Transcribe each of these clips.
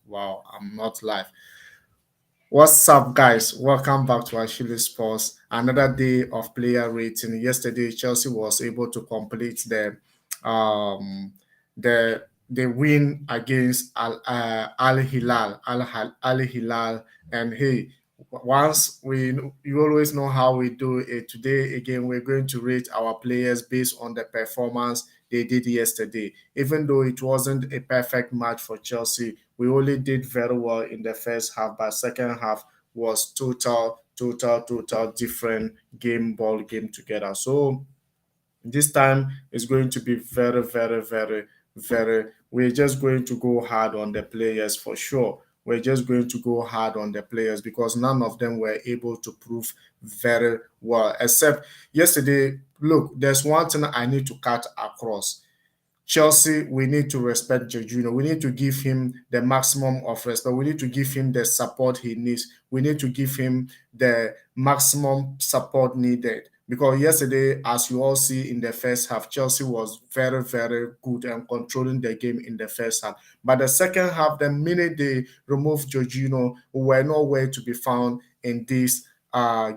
Wow, I'm not live. What's up, guys? Welcome back to Ashili Sports. Another day of player rating. Yesterday, Chelsea was able to complete um the win against Al Hilal, Al Hilal, and hey, once you always know how we do it. Today again, we're going to rate our players based on the performance they did yesterday. Even though it wasn't a perfect match for Chelsea, we only did very well in the first half, but second half was total different ball game together. So this time is going to be very. We're just going to go hard on the players for sure. We're just going to go hard on the players because none of them were able to prove very well. Except yesterday, look, there's one thing I need to cut across. Chelsea, we need to respect Jorginho. We need to give him the maximum of respect. We need to give him the support he needs. We need to give him the maximum support needed. Because yesterday, as you all see in the first half, Chelsea was very good and controlling the game in the first half. But the second half, the minute they removed Jorginho, who were nowhere to be found in this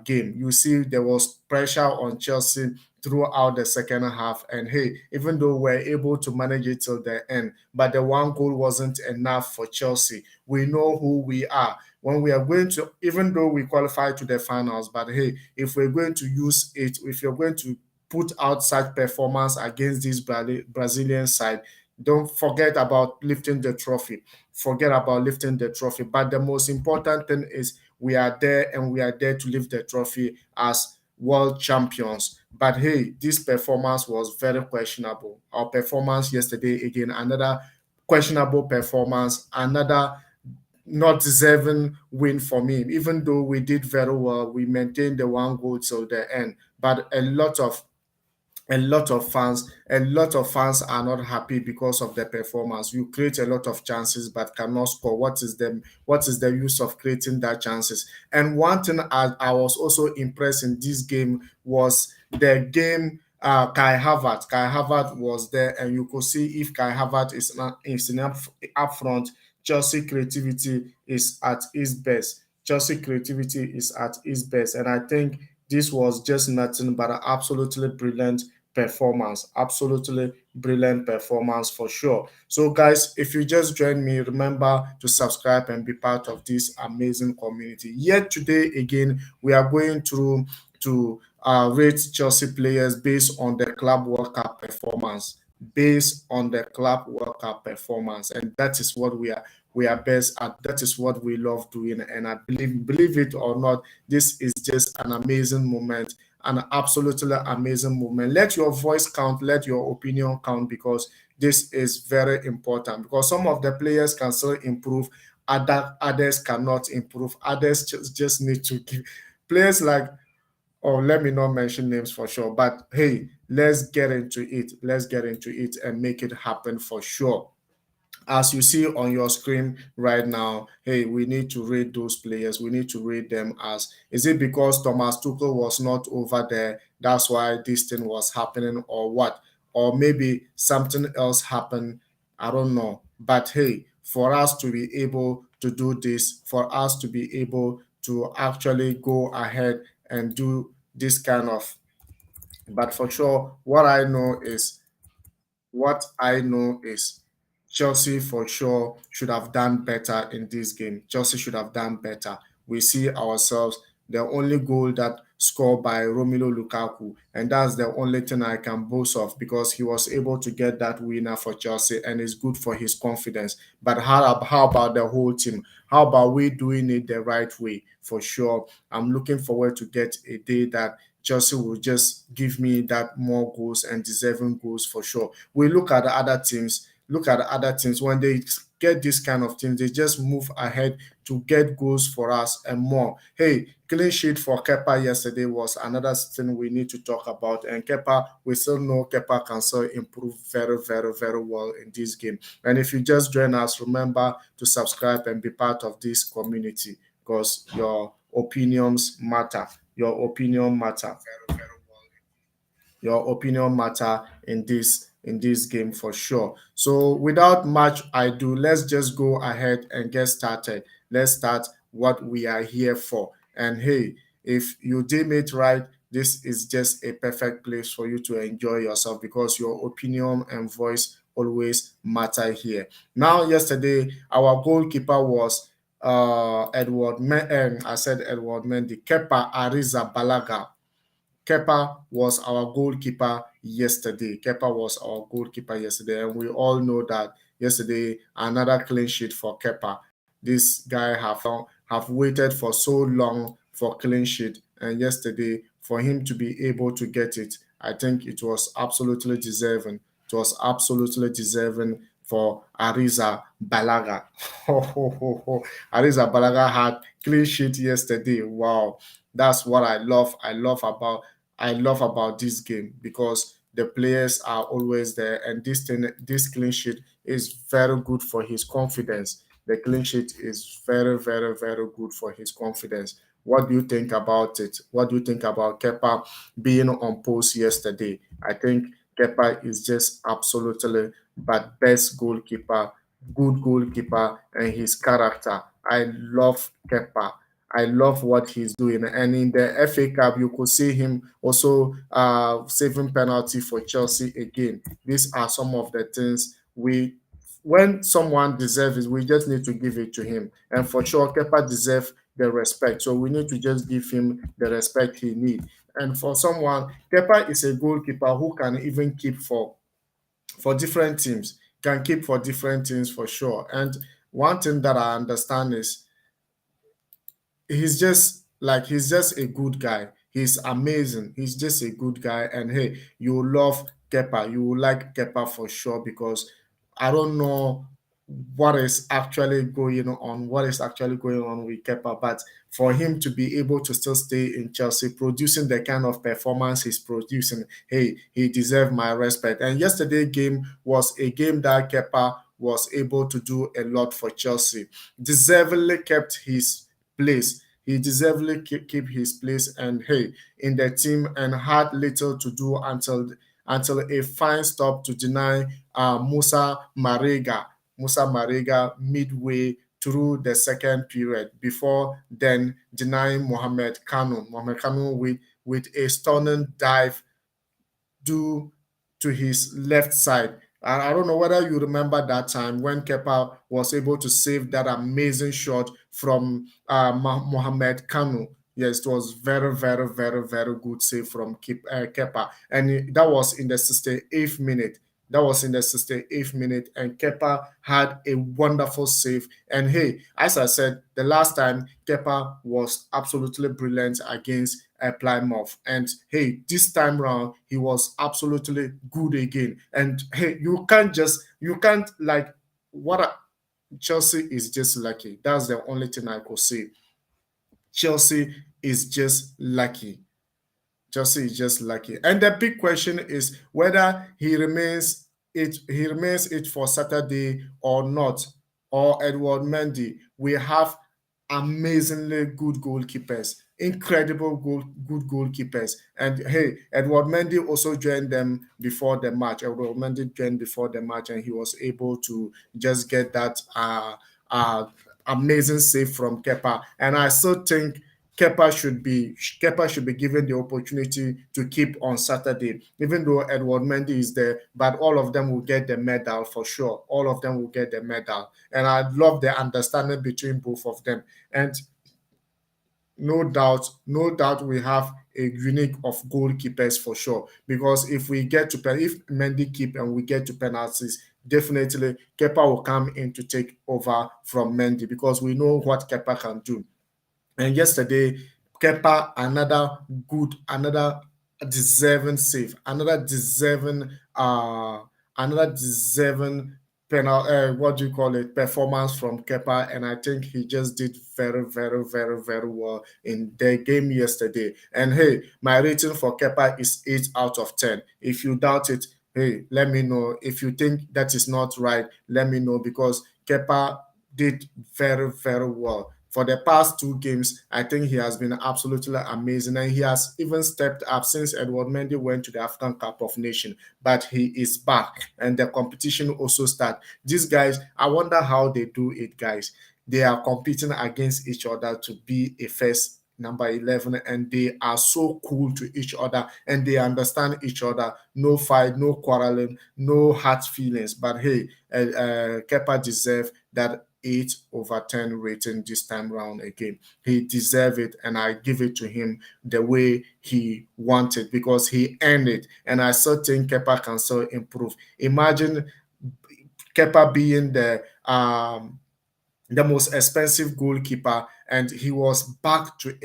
game. You see, there was pressure on Chelsea throughout the second half. And hey, even though we're able to manage it till the end, but the one goal wasn't enough for Chelsea. We know who we are. When we are going to, even though we qualify to the finals, but hey, if we're going to use it, if you're going to put out such performance against this Brazilian side, don't forget about lifting the trophy. Forget about lifting the trophy. But the most important thing is we are there and we are there to lift the trophy as world champions. But hey, this performance was very questionable. Our performance yesterday, again, another questionable performance, another not deserving win for me. Even though we did very well, we maintained the one goal till the end. But a lot of fans are not happy because of the performance. You create a lot of chances but cannot score. What is the use of creating that chances? And one thing I was also impressed in this game was the game. Kai Havertz was there, and you could see if Kai Havertz is up front, Chelsea creativity is at its best. Chelsea creativity is at its best, and I think this was just nothing but an absolutely brilliant performance. Absolutely brilliant performance for sure. So, guys, if you just joined me, remember to subscribe and be part of this amazing community. Yet today, again, we are going through to rate Chelsea players based on the Club World Cup performance. Based on the Club World Cup performance, and that is what we are best at. That is what we love doing, and I believe it or not, this is just an amazing moment, an absolutely amazing moment. Let your voice count, let your opinion count, because this is very important. Because some of the players can still improve, others cannot improve. Others just need to give players like, oh, let me not mention names for sure. But hey, let's get into it. Let's get into it and make it happen for sure. As you see on your screen right now, hey, we need to rate those players. We need to rate them as, is it because Thomas Tuchel was not over there? That's why this thing was happening, or what? Or maybe something else happened. I don't know. But hey, for us to be able to do this, for us to be able to actually go ahead and do this kind of, but for sure, what I know is Chelsea for sure should have done better in this game. Chelsea should have done better. We see ourselves the only goal that scored by Romelu Lukaku, and that's the only thing I can boast of because he was able to get that winner for Chelsea, and it's good for his confidence. But how about the whole team? How about we doing it the right way? For sure, I'm looking forward to get a day that Chelsea will just give me that more goals and deserving goals for sure. We look at the other teams. Look at the other teams when they get this kind of things, they just move ahead to get goals for us and more. Hey, clean sheet for Kepa yesterday was another thing we need to talk about. And Kepa, we still know Kepa can still improve very well in this game. And if you just join us, remember to subscribe and be part of this community because your opinions matter. Your opinion matter. Your opinion matter in this in this game for sure. So without much ado, let's just go ahead and get started. Let's start what we are here for. And hey, if you deem it right, this is just a perfect place for you to enjoy yourself because your opinion and voice always matter here. Now, yesterday, our goalkeeper was I said Edward Mendy, Kepa Arrizabalaga. Kepa was our goalkeeper yesterday. Kepa was our goalkeeper yesterday, and we all know that yesterday another clean sheet for Kepa. This guy have waited for so long for clean sheet, and yesterday for him to be able to get it, I think it was absolutely deserving. It was absolutely deserving for Ariza Balaga. Ariza Balaga had clean sheet yesterday. Wow, that's what I love. I love about this game because the players are always there, and this clean sheet is very good for his confidence. The clean sheet is very, very, very good for his confidence. What do you think about it? What do you think about Kepa being on post yesterday? I think Kepa is just absolutely but best goalkeeper, good goalkeeper, and his character. I love Kepa. I love what he's doing. And in the FA Cup, you could see him also saving penalty for Chelsea again. These are some of the things when someone deserves it, we just need to give it to him. And for sure, Kepa deserves the respect. So we need to just give him the respect he needs. And for someone, Kepa is a goalkeeper who can even keep for different teams, can keep for different teams for sure. And one thing that I understand is he's just a good guy. He's amazing. He's just a good guy. And hey, you love Kepa. You will like Kepa for sure because I don't know what is actually going on with Kepa, but for him to be able to still stay in Chelsea, producing the kind of performance he's producing, hey, he deserves my respect. And yesterday game was a game that Kepa was able to do a lot for Chelsea. Deservedly kept his place. He deservedly keep his place and hey in the team and had little to do until a fine stop to deny Musa Marega midway through the second period before then denying Mohamed Kanu with a stunning dive due to his left side. I don't know whether you remember that time when Kepa was able to save that amazing shot from Mohamed Kanu. Yes, it was very, very, very, very good save from Kepa. And that was in the 68th minute. That was in the 68th minute, and Kepa had a wonderful save. And hey, as I said, the last time Kepa was absolutely brilliant against Plymouth. And hey, this time round, he was absolutely good again. And hey, you can't like what Chelsea is just lucky. That's the only thing I could say. Chelsea is just lucky. Chelsea is just lucky. And the big question is whether he remains it for Saturday or not. Or Edward Mendy. We have amazingly good goalkeepers, incredible good goalkeepers. And hey, Edward Mendy also joined them before the match. Edward Mendy joined before the match, and he was able to just get that uh, amazing save from Kepa. And I still think Kepa should be given the opportunity to keep on Saturday, even though Edward Mendy is there, but all of them will get the medal for sure. All of them will get the medal. And I love the understanding between both of them. And no doubt we have a unique of goalkeepers for sure. Because if Mendy keep and we get to penalties, definitely Kepa will come in to take over from Mendy because we know what Kepa can do. And yesterday, Kepa, another deserving save, another deserving penal. What do you call it? Performance from Kepa, and I think he just did very, very, very, very well in the game yesterday. And hey, my rating for Kepa is 8 out of 10. If you doubt it, hey, let me know. If you think that is not right, let me know because Kepa did very, very well. For the past two games, I think he has been absolutely amazing, and he has even stepped up since Edward Mendy went to the African Cup of Nations. But he is back, and the competition also start. These guys, I wonder how they do it, guys. They are competing against each other to be a first number 11, and they are so cool to each other, and they understand each other. No fight, no quarreling, no hard feelings. But hey, Kepa deserve that 8/10 rating this time round again. He deserve it, and I give it to him the way he wanted, because he earned it. And I still think Kepa can still improve. Imagine Kepa being the most expensive goalkeeper, and he was back to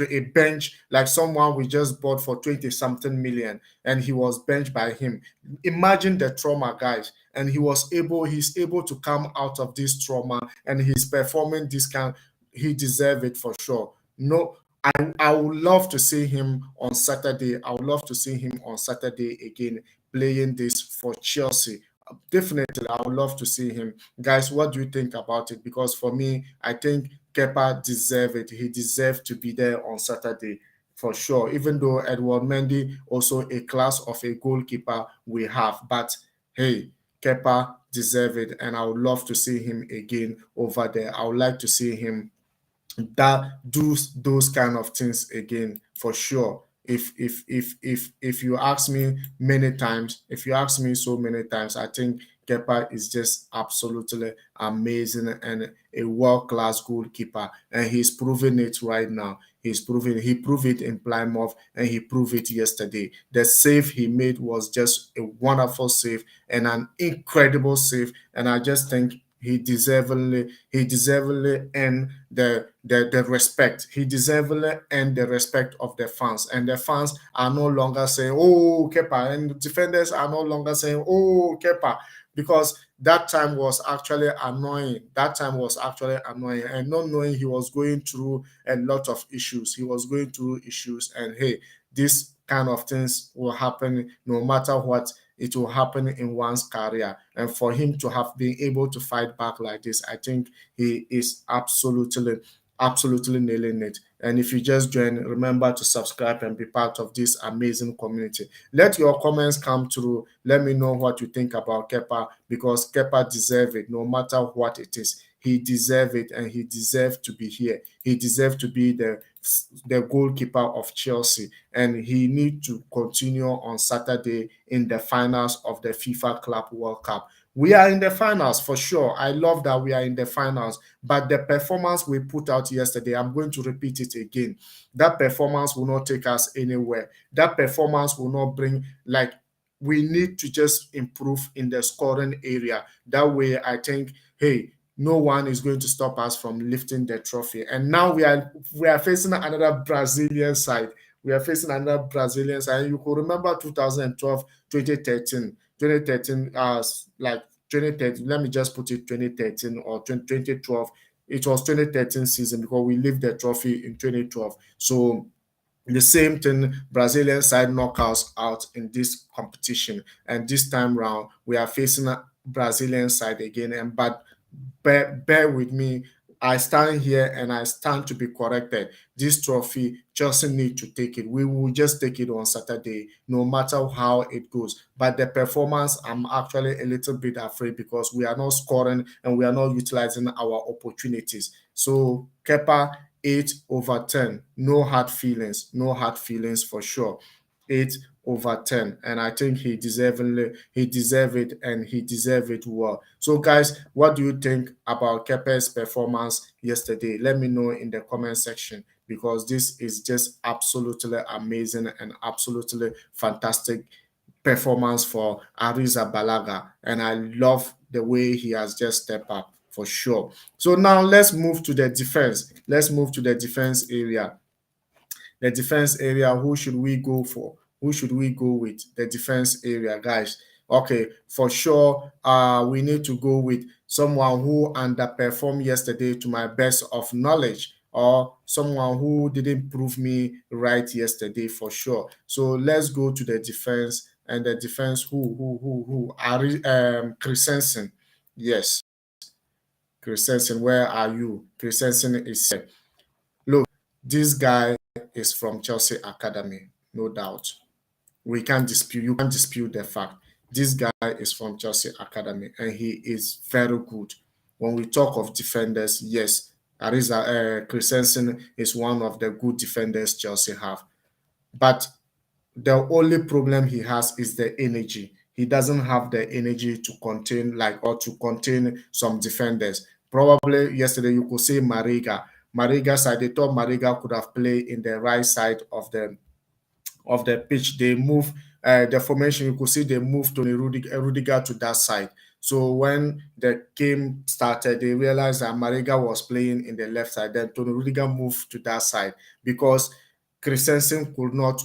a bench, like someone we just bought for 20 something million, and he was benched by him. Imagine the trauma, guys. And he's able to come out of this trauma, and he's performing this kind. He deserves it for sure. No, I would love to see him on Saturday. I would love to see him on Saturday again, playing this for Chelsea. Definitely, I would love to see him. Guys, what do you think about it? Because for me, I think Kepa deserves it. He deserves to be there on Saturday for sure. Even though Edward Mendy also a class of a goalkeeper we have, but hey, Kepa deserves it, and I would love to see him again over there. I would like to see him that do those kind of things again for sure. If you ask me many times, if you ask me so many times, I think Kepa is just absolutely amazing and a world-class goalkeeper, and he's proving it right now. He proved it in Plymouth, and he proved it yesterday. The save he made was just a wonderful save and an incredible save, and I just think he deservedly earned the respect. He deservedly earned the respect of the fans. And the fans are no longer saying, oh, Kepa. And the defenders are no longer saying, oh, Kepa. Because that time was actually annoying. That time was actually annoying. And not knowing he was going through a lot of issues. He was going through issues. And hey, this kind of things will happen no matter what. It will happen in one's career. And for him to have been able to fight back like this, I think he is absolutely nailing it. And if you just join, remember to subscribe and be part of this amazing community. Let your comments come through. Let me know what you think about Kepa, because Kepa deserves it no matter what it is. He deserves it, and he deserves to be here. He deserves to be the goalkeeper of Chelsea, and he needs to continue on Saturday in the finals of the FIFA Club World Cup. We are in the finals for sure. I love that we are in the finals, but the performance we put out yesterday, I'm going to repeat it again. That performance will not take us anywhere. That performance will not bring, like, we need to just improve in the scoring area. That way, I think, hey, no one is going to stop us from lifting the trophy. And now we are facing another Brazilian side. We are facing another Brazilian side. You could remember 2012, 2013, 2013, like 2013. Let me just put it 2013 or 2012. It was 2013 season, because we lifted the trophy in 2012. So the same thing, Brazilian side knockouts out in this competition, and this time round we are facing a Brazilian side again. And but bear with me. I stand here and I stand to be corrected. This trophy just need to take it. We will just take it on Saturday, no matter how it goes. But the performance, I'm actually a little bit afraid, because we are not scoring and we are not utilizing our opportunities. So Kepa, 8/10. No hard feelings. No hard feelings for sure. 8/10, and I think he deserve it, and he deserve it well. So guys, what do you think about Kepa's performance yesterday? Let me know in the comment section, because this is just absolutely amazing and absolutely fantastic performance for Ariza Balaga, and I love the way he has just stepped up for sure. So now let's move to the defense. Let's move to the defense area. The defense area, who should we go for? Who should we go with? The defense area, guys. Okay, for sure, we need to go with someone who underperformed yesterday to my best of knowledge, or someone who didn't prove me right yesterday for sure. So let's go to the defense, and the defense who are Christensen. Yes, Christensen, where are you? Christensen is here. Look, this guy is from Chelsea Academy, no doubt. You can't dispute the fact. This guy is from Chelsea Academy and he is very good. When we talk of defenders, yes, Ariza Christensen is one of the good defenders Chelsea have. But the only problem he has is the energy. He doesn't have the energy to contain to contain some defenders. Probably yesterday you could say Mariga. Mariga side, they thought Mariga could have played in the right side of the pitch. They move the formation. You could see they moved Tony Rudiger to that side. So when the game started, they realized that Mariga was playing in the left side. Then Tony Rudiger moved to that side because Christensen could not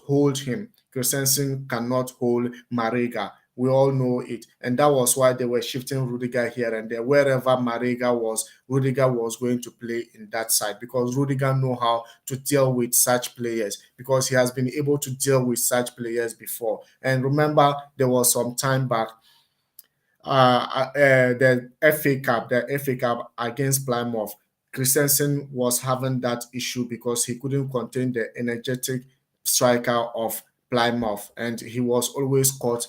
hold him. Christensen cannot hold Mariga. We all know it, and that was why they were shifting Rudiger here and there. Wherever Mariga was, Rudiger was going to play in that side because Rudiger know how to deal with such players because he has been able to deal with such players before. And remember, there was some time back the FA Cup against Plymouth, Christensen was having that issue because he couldn't contain the energetic striker of Plymouth, and he was always caught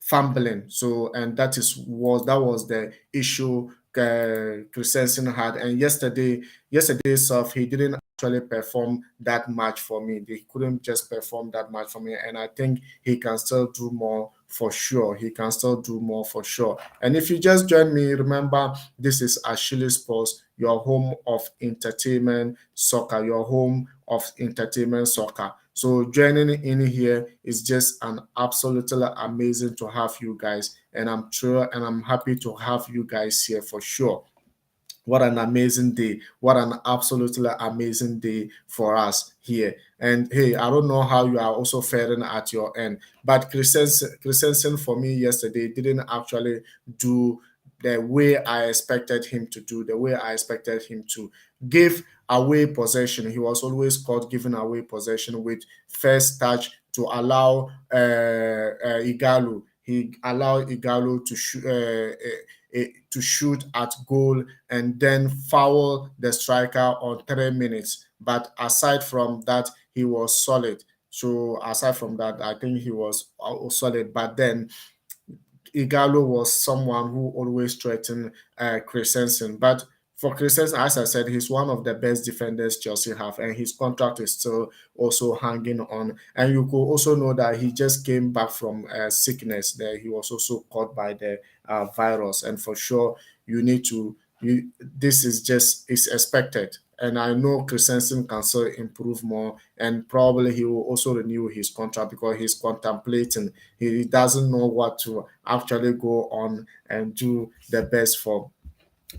fumbling. So, and that was the issue Christensen had. And yesterday's stuff, he didn't actually perform that much for me. They couldn't just perform that much for me, and I think he can still do more for sure. He can still do more for sure. And if you just join me, remember this is Ashili Sports, your home of entertainment soccer, your home of entertainment soccer. So joining in here is just an absolutely amazing to have you guys, and I'm happy to have you guys here for sure. What an amazing day. What an absolutely amazing day for us here. And hey, I don't know how you are also faring at your end, but Christensen for me yesterday didn't actually do the way I expected him to do, the way I expected him to give away possession. He was always caught giving away possession with first touch to allow Igalo. He allowed Igalo to shoot at goal and then foul the striker on 3 minutes. But aside from that, he was solid. So aside from that, I think he was solid. But then Igalo was someone who always threatened Christensen. But for Christensen, as I said, he's one of the best defenders Chelsea have, and his contract is still also hanging on. And you could also know that he just came back from sickness. There, he was also caught by the virus, and for sure, you need to. This is just is expected, and I know Christensen can still improve more, and probably he will also renew his contract because he's contemplating. He doesn't know what to actually go on and do the best for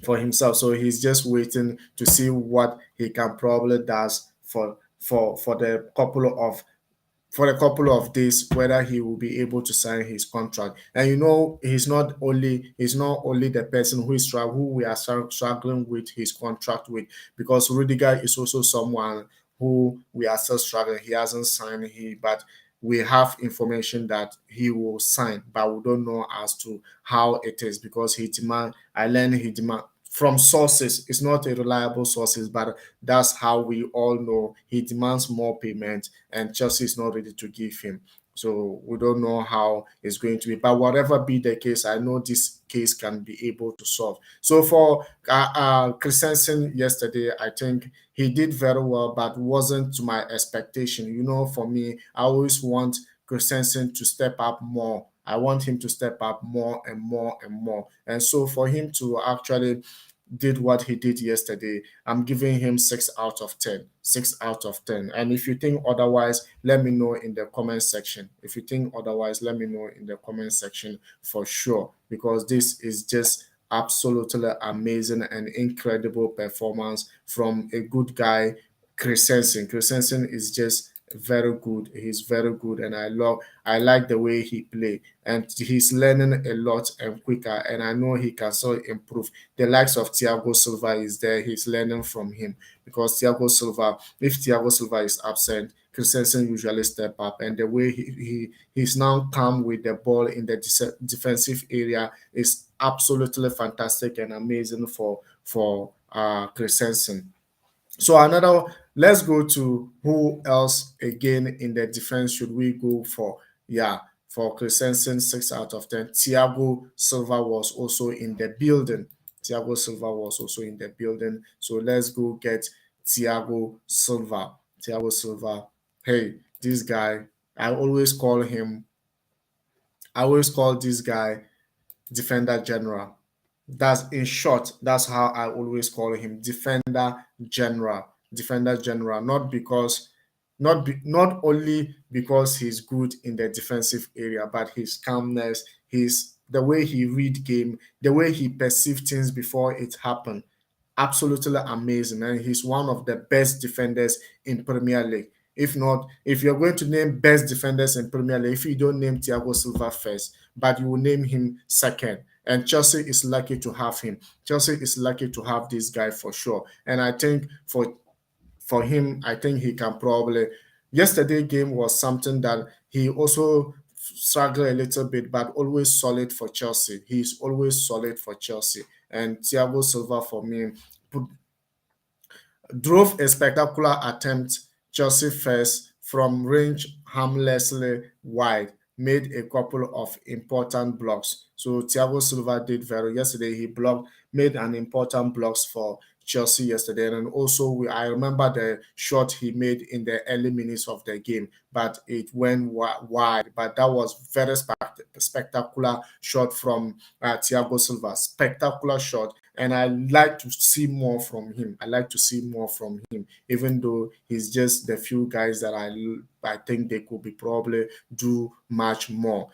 himself. So he's just waiting to see what he can probably does for the couple of days whether he will be able to sign his contract. And you know, he's not only the person who we are struggling with his contract with, because Rudiger is also someone who we are still struggling. He hasn't signed, but we have information that he will sign, but we don't know as to how it is because he demand from sources. It's not a reliable sources, but that's how we all know he demands more payment, and Chelsea is not ready to give him. So we don't know how it's going to be. But whatever be the case, I know this case can be able to solve. So for Christensen yesterday, I think he did very well, but wasn't to my expectation. You know, for me, I always want Christensen to step up more. I want him to step up more and more and more. And so for him to actually did what he did yesterday, I'm giving him 6 out of 10. 6 out of 10. And if you think otherwise, let me know in the comment section. If you think otherwise, let me know in the comment section for sure, because this is just absolutely amazing and incredible performance from a good guy, Christensen. Christensen is just very good. He's very good, and I like the way he play, and he's learning a lot and quicker. And I know he can still improve. The likes of Thiago Silva is there. He's learning from him because if Thiago Silva is absent, Christensen usually step up, and the way he's now calm with the ball in the defensive area is absolutely fantastic and amazing for Christensen. So another, let's go to who else again in the defense should we go for? Yeah, for Christensen, 6 out of 10. Thiago Silva was also in the building. Thiago Silva was also in the building. So let's go get Thiago Silva. Thiago Silva. Hey, this guy, I always call him, I always call this guy defender general. That's in short, that's how I always call him, defender general. Defender general, not because not only because he's good in the defensive area, but his calmness, his the way he read game, the way he perceive things before it happen, absolutely amazing. And he's one of the best defenders in Premier League. If not, if you're going to name best defenders in Premier League, if you don't name Thiago Silva first, but you will name him second. And Chelsea is lucky to have him. Chelsea is lucky to have this guy for sure. And I think for him, I think he can probably. Yesterday game was something that he also struggled a little bit, but always solid for Chelsea. He's always solid for Chelsea. And Thiago Silva for me drove a spectacular attempt Chelsea first from range harmlessly wide, made a couple of important blocks. So Thiago Silva did very yesterday. He blocked, made an important blocks for Chelsea yesterday, and also I remember the shot he made in the early minutes of the game, but it went wide. But that was very spectacular shot from Thiago Silva. Spectacular shot, and I like to see more from him. I like to see more from him, even though he's just the few guys that I think they could be probably do much more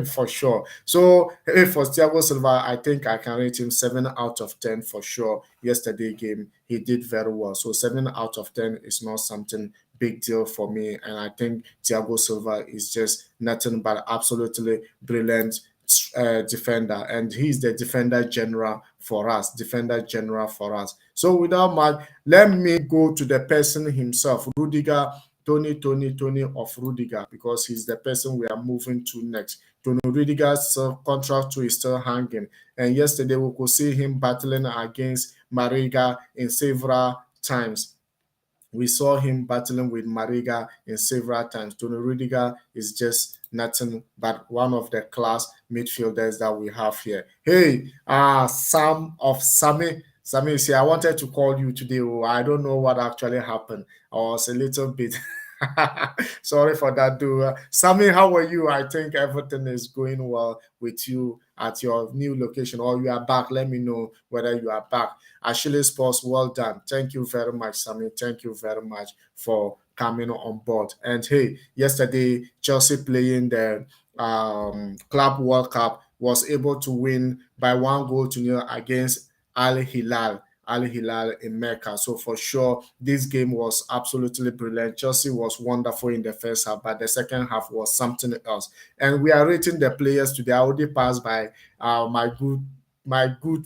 for sure. So for Thiago Silva, I think I can rate him 7 out of 10 for sure. Yesterday game, he did very well. So 7 out of 10 is not something big deal for me, and I think Thiago Silva is just nothing but absolutely brilliant defender, and he's the defender general for us. Defender general for us. So without much, let me go to the person himself, Rudiger. Tony of Rudiger, because he's the person we are moving to next. Tony Rudiger's contract to is still hanging, and yesterday we could see him battling against Mariga in several times. We saw him battling with Mariga in several times. Tony Rudiger is just nothing but one of the class midfielders that we have here. Hey, Sam of Sammy. Sammy, see, I wanted to call you today. Oh, I don't know what actually happened. I was a little bit sorry for that, dude. Sammy, how are you? I think everything is going well with you at your new location, or you are back. Let me know whether you are back. Ashili Sports, well done. Thank you very much, Sammy. Thank you very much for coming on board. And hey, yesterday, Chelsea playing the Club World Cup was able to win by 1 goal to 0 against Al Hilal. Al Hilal in Mecca. So for sure, this game was absolutely brilliant. Chelsea was wonderful in the first half, but the second half was something else. And we are rating the players today. I already passed by my good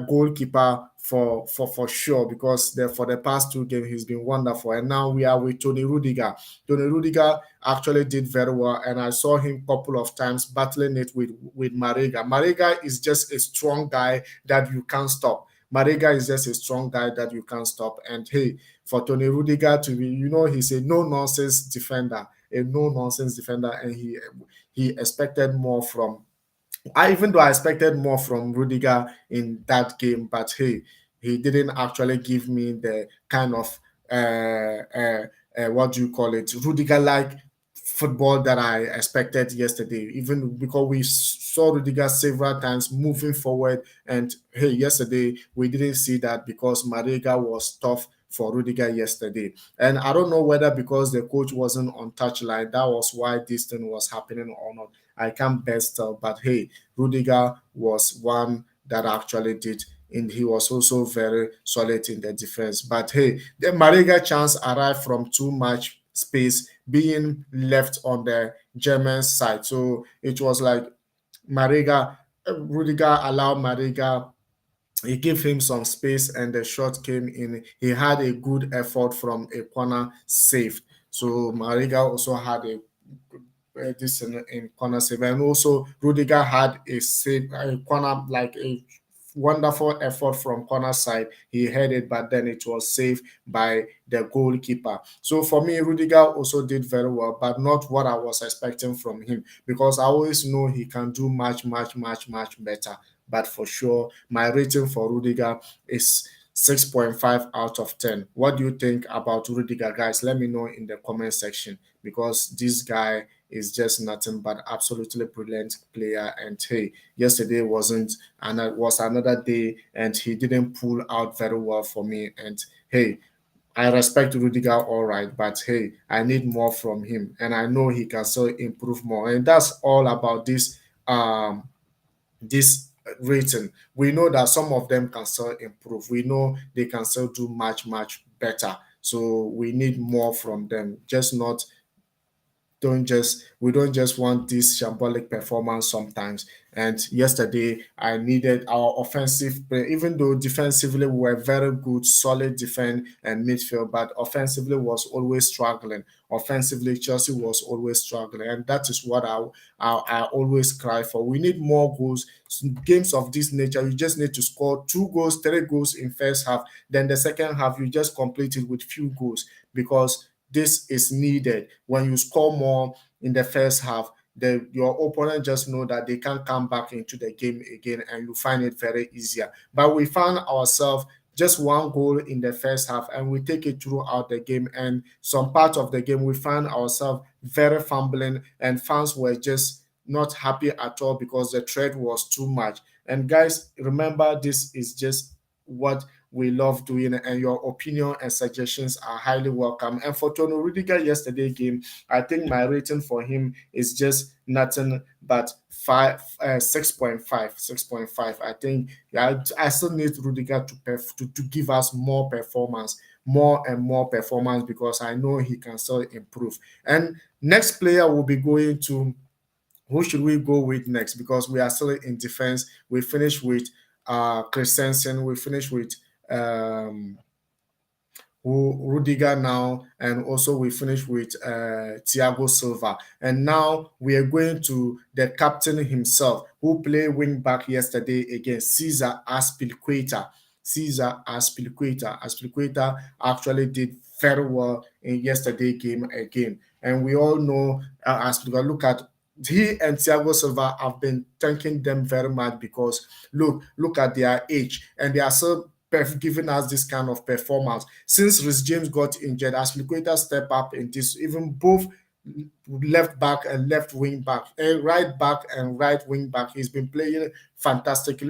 goalkeeper for sure, because for the past 2 games he's been wonderful. And now we are with Tony Rudiger. Tony Rudiger actually did very well, and I saw him a couple of times battling it with Mariga. Mariga is just a strong guy that you can't stop. Mariga is just a strong guy that you can't stop. And hey, for Tony Rudiger to be, he's a no nonsense defender, and he expected more from. Even though I expected more from Rudiger in that game, but hey, he didn't actually give me the kind of what do you call it, Rudiger like football that I expected yesterday. Even because we saw Rudiger several times moving forward, and hey, yesterday we didn't see that because Mariga was tough for Rudiger yesterday. And I don't know whether because the coach wasn't on touchline, that was why this thing was happening or not. I can't best tell, but hey, Rudiger was one that actually did, and he was also very solid in the defense. But hey, the Mariga chance arrived from too much space being left on the German side. So it was like Rudiger allowed Mariga, he gave him some space, and the shot came in. He had a good effort from a corner save. So Mariga also had a this in corner save, and also Rudiger had a save, a corner, like a wonderful effort from corner side. He had it, but then it was saved by the goalkeeper. So for me, Rudiger also did very well, but not what I was expecting from him, because I always know he can do much, much, much, much better. But for sure, my rating for Rudiger is 6.5 out of 10. What do you think about Rudiger, guys? Let me know in the comment section, because this guy is just nothing but absolutely brilliant player. And hey, yesterday wasn't, and it was another day, and he didn't pull out very well for me. And hey, I respect Rudiger all right, but hey, I need more from him, and I know he can still improve more. And that's all about this rating. We know that some of them can still improve. We know they can still do much, much better. So we need more from them. Just not don't just we don't just want this shambolic performance sometimes. And yesterday I needed our offensive play, even though defensively we were very good, solid defense and midfield, but offensively was always struggling. Offensively, Chelsea was always struggling, and that is what I always cry for. We need more goals. Games of this nature, you just need to score 2 goals, 3 goals in first half. Then the second half, you just complete it with few goals, because this is needed. When you score more in the first half, your opponent just know that they can't come back into the game again, and you find it very easier. But we found ourselves just 1 goal in the first half, and we take it throughout the game. And some part of the game, we found ourselves very fumbling, and fans were just not happy at all because the threat was too much. And guys, remember, this is just what we love doing, and your opinion and suggestions are highly welcome. And for Tony Rudiger yesterday game, I think my rating for him is just nothing but 6.5. 6.5. I think, yeah, I still need Rudiger to give us more performance, more and more performance, because I know he can still improve. And next player will be going to, who should we go with next? Because we are still in defense. We finished with Christensen. We finished with um, Rudiger now, and also we finished with Thiago Silva. And now we are going to the captain himself, who played wing back yesterday against Cesar Azpilicueta. Cesar Azpilicueta. Azpilicueta actually did very well in yesterday game again. And we all know, Azpilicueta, look at, he and Thiago Silva have been thanking them very much, because look at their age, and they are so giving us this kind of performance. Since Rhys James got injured, as Liquator step up in this, even both left back and left wing back, and right back and right wing back, he's been playing fantastic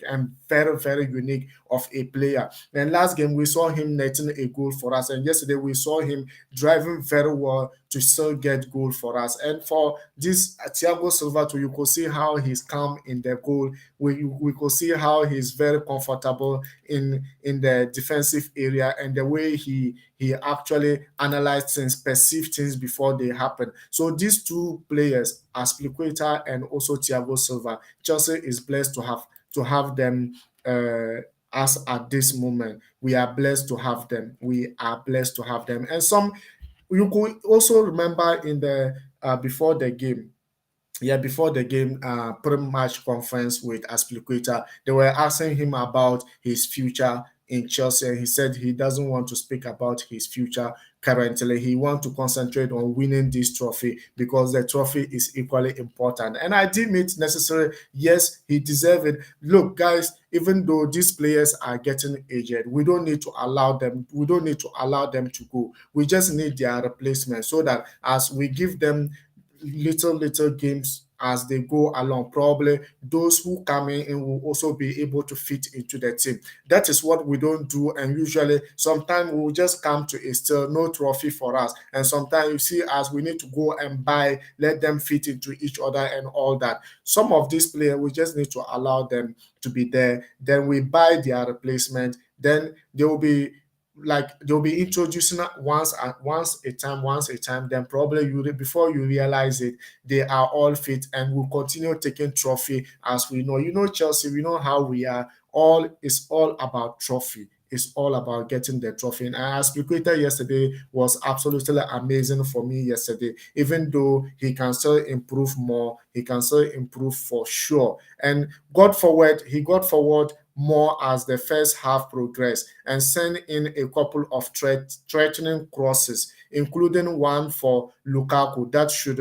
and very, very unique of a player. And last game we saw him netting a goal for us, and yesterday we saw him driving very well to still get goal for us. And for this Thiago Silva too, you could see how he's calm in the goal. We could see how he's very comfortable in the defensive area, and the way he actually analyzed things, perceived things before they happen. So these two players, Aspilicueta and also Thiago Silva, Chelsea is blessed to have them. Us at this moment, we are blessed to have them. We are blessed to have them. And some, you could also remember in the before the game, before the game, pre-match conference with Aspilicueta, they were asking him about his future in Chelsea, and he said he doesn't want to speak about his future currently. He wants to concentrate on winning this trophy, because the trophy is equally important. And I deem it necessary. Yes, he deserves it. Look, guys, even though these players are getting aged, we don't need to allow them. We don't need to allow them to go. We just need their replacement, so that as we give them little games as they go along, probably those who come in will also be able to fit into the team. That is what we don't do, and usually sometimes we will just come to a still no trophy for us, and sometimes you see as we need to go and buy, let them fit into each other and all that. Some of these players, we just need to allow them to be there, then we buy their replacement, then they will be like they'll be introducing once a time, then probably before you realize it, they are all fit and will continue taking trophy. As we know, Chelsea, we know how we are. All is all about trophy. is all about getting the trophy. And Aspilicueta yesterday was absolutely amazing for me yesterday. Even though he can still improve more, he can still improve for sure. And he got forward more as the first half progressed and sent in a couple of threatening crosses, including one for Lukaku that should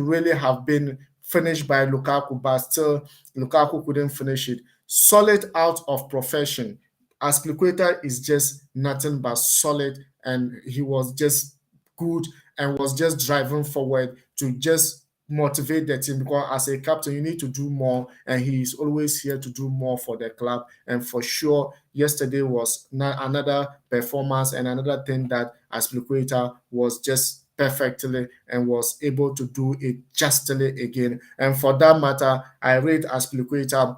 really have been finished by Lukaku, but still Lukaku couldn't finish it. Solid out of profession. Aspilicueta is just nothing but solid, and he was just good and was just driving forward to just motivate the team, because as a captain you need to do more, and he is always here to do more for the club. And for sure yesterday was another performance and another thing that Aspilicueta was just perfectly and was able to do it justly again. And for that matter, I rate Aspilicueta.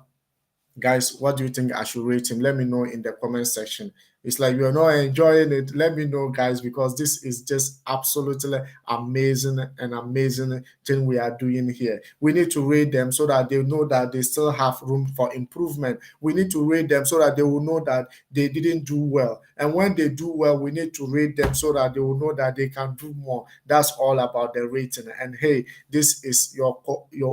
Guys, what do you think I should rate him? Let me know in the comment section. It's like you're not enjoying it. Let me know, guys, because this is just absolutely amazing and amazing thing we are doing here. We need to rate them so that they know that they still have room for improvement. We need to rate them so that they will know that they didn't do well. And when they do well, we need to rate them so that they will know that they can do more. That's all about the rating. And hey, this is your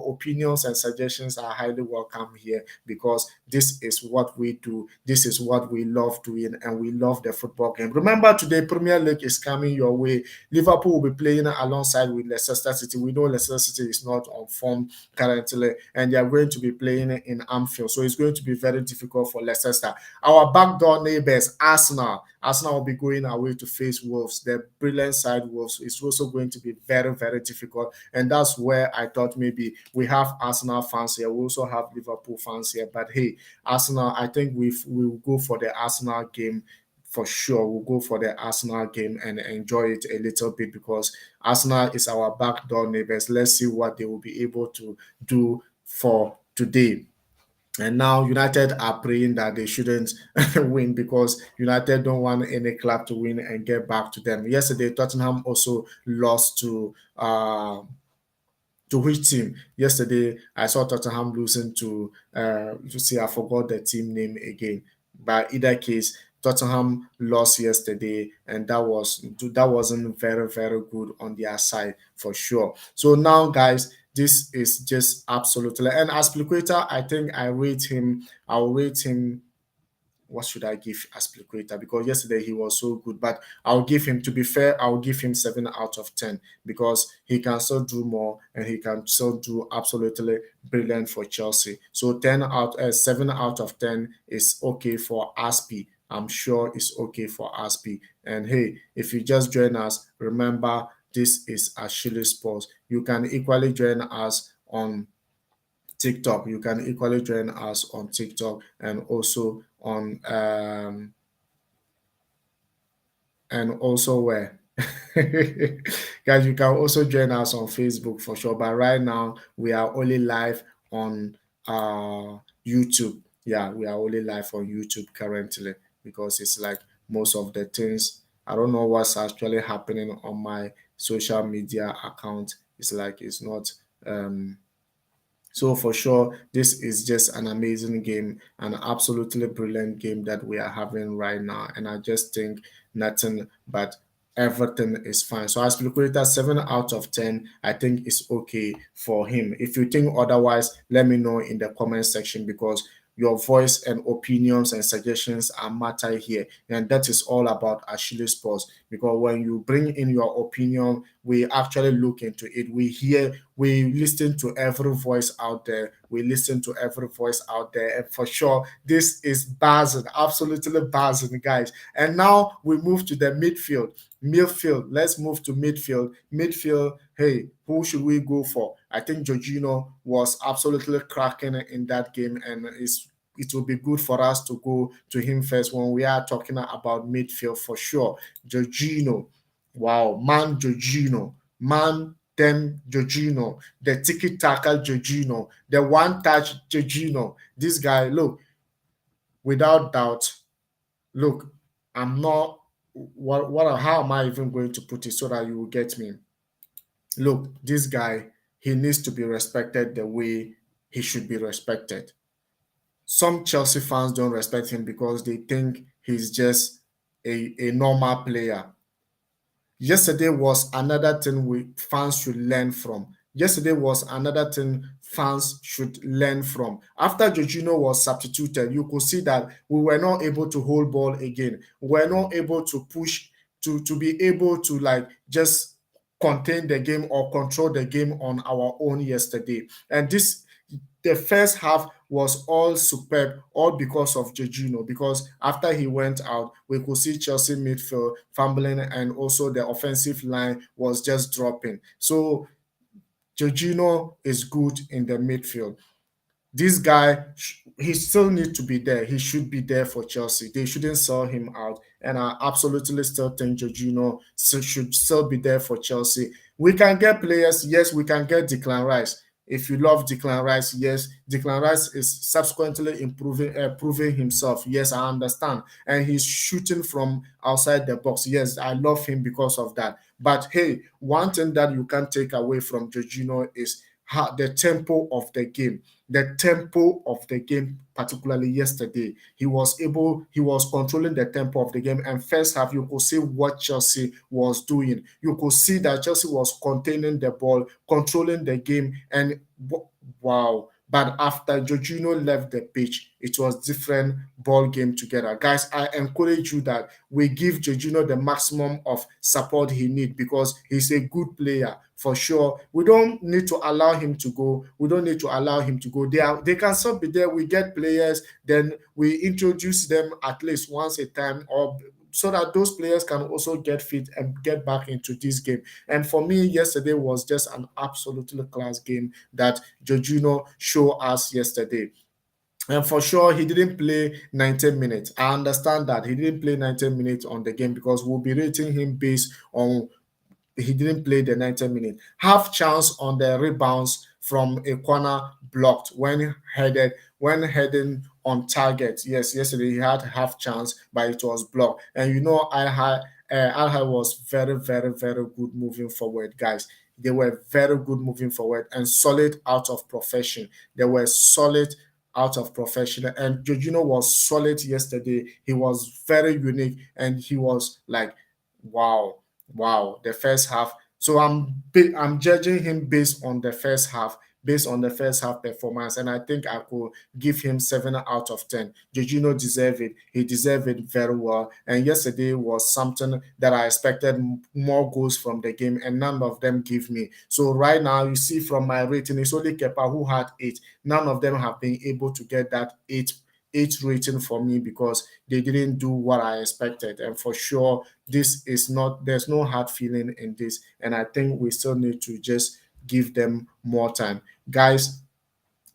opinions and suggestions are highly welcome here, because this is what we do. This is what we love doing, and we love the football game. Remember, today Premier League is coming your way. Liverpool will be playing alongside with Leicester City. We know Leicester City is not on form currently, and they are going to be playing in Anfield, so it's going to be very difficult for Leicester. Our backdoor neighbors, Arsenal will be going away to face Wolves. The brilliant side Wolves is also going to be very, very difficult. And that's where I thought maybe we have Arsenal fans here. We also have Liverpool fans here. But hey, Arsenal, I think we will go for the Arsenal game for sure. We'll go for the Arsenal game and enjoy it a little bit, because Arsenal is our backdoor neighbors. Let's see what they will be able to do for today. And now United are praying that they shouldn't win, because United don't want any club to win and get back to them. Yesterday, Tottenham also lost to which team? Yesterday, I saw Tottenham losing to see, I forgot the team name again. But either case, Tottenham lost yesterday, and that wasn't very, very good on their side for sure. So now, guys, this is just absolutely, and as Aspilicueta, I think I'll rate him. What should I give Aspilicueta? Because yesterday he was so good, but I'll give him, to be fair, I'll give him 7 out of 10, because he can still do more and he can still do absolutely brilliant for Chelsea. So 7 out of 10 is okay for Aspi. I'm sure it's okay for Aspi. And hey, if you just join us, remember this is Ashili Sports. You can equally join us on TikTok. You can equally join us on TikTok, and also on and also where guys, you can also join us on Facebook for sure. But right now we are only live on YouTube. Yeah, we are only live on YouTube currently, because it's like most of the things, I don't know what's actually happening on my social media account. It's like it's not so for sure, this is just an amazing game, an absolutely brilliant game that we are having right now. And I just think nothing but everything is fine. So as Aspilicueta, 7 out of 10, I think is okay for him. If you think otherwise, let me know in the comment section, because your voice and opinions and suggestions are matter here. And that is all about Ashili Sports. Because when you bring in your opinion, we actually look into it. We listen to every voice out there. We listen to every voice out there. And for sure, this is buzzing, absolutely buzzing, guys. And now we move to the midfield. Let's move to midfield. Midfield, hey, who should we go for? I think Jorginho was absolutely cracking in that game, and it will be good for us to go to him first when we are talking about midfield for sure. Jorginho, wow, man, Jorginho, man, them Jorginho, the tiki taka Jorginho, the one touch Jorginho. This guy, look, without doubt, look, I'm not. How am I even going to put it so that you will get me? Look, this guy, he needs to be respected the way he should be respected. Some Chelsea fans don't respect him because they think he's just a normal player. Yesterday was another thing we fans should learn from. Yesterday was another thing fans should learn from. After Jorginho was substituted, you could see that we were not able to hold ball again. We were not able to push to be able to like just contain the game or control the game on our own yesterday. And this the first half was all superb, all because of Jorginho. Because after he went out, we could see Chelsea midfield fumbling, and also the offensive line was just dropping. So Jorginho is good in the midfield. This guy, he still needs to be there. He should be there for Chelsea. They shouldn't sell him out. And I absolutely still think Jorginho should still be there for Chelsea. We can get players. Yes, we can get Declan Rice. If you love Declan Rice, yes, Declan Rice is subsequently proving himself. Yes, I understand. And he's shooting from outside the box. Yes, I love him because of that. But hey, one thing that you can't take away from Jorginho is the tempo of the game. The tempo of the game, particularly yesterday, he was controlling the tempo of the game. And first half, you could see what Chelsea was doing. You could see that Chelsea was containing the ball, controlling the game, and wow. But after Jorginho left the pitch, it was different ball game together. Guys, I encourage you that we give Jorginho the maximum of support he needs because he's a good player for sure. We don't need to allow him to go. We don't need to allow him to go. They can still be there. We get players, then we introduce them at least once a time, or so that those players can also get fit and get back into this game. And for me, yesterday was just an absolutely class game that Jorginho showed us yesterday. And for sure, he didn't play 90 minutes. I understand that he didn't play 90 minutes on the game because we'll be rating him based on he didn't play the 90 minutes. Half chance on the rebounds from a corner blocked when heading on target. Yes, yesterday he had half chance, but it was blocked. And you know, Alha was very, very, very good moving forward, guys. They were very good moving forward and solid out of profession. They were solid out of profession. And Jorginho was solid yesterday. He was very unique and he was like, wow, wow, the first half. So I'm judging him based on the first half performance, and I think I could give him 7 out of 10. Jorginho deserved it. He deserved it very well. And yesterday was something that I expected more goals from the game, and none of them give me. So right now, you see from my rating, it's only Kepa who had 8. None of them have been able to get that 8 rating for me because they didn't do what I expected. And for sure, this is not, there's no hard feeling in this. And I think we still need to just give them more time. Guys,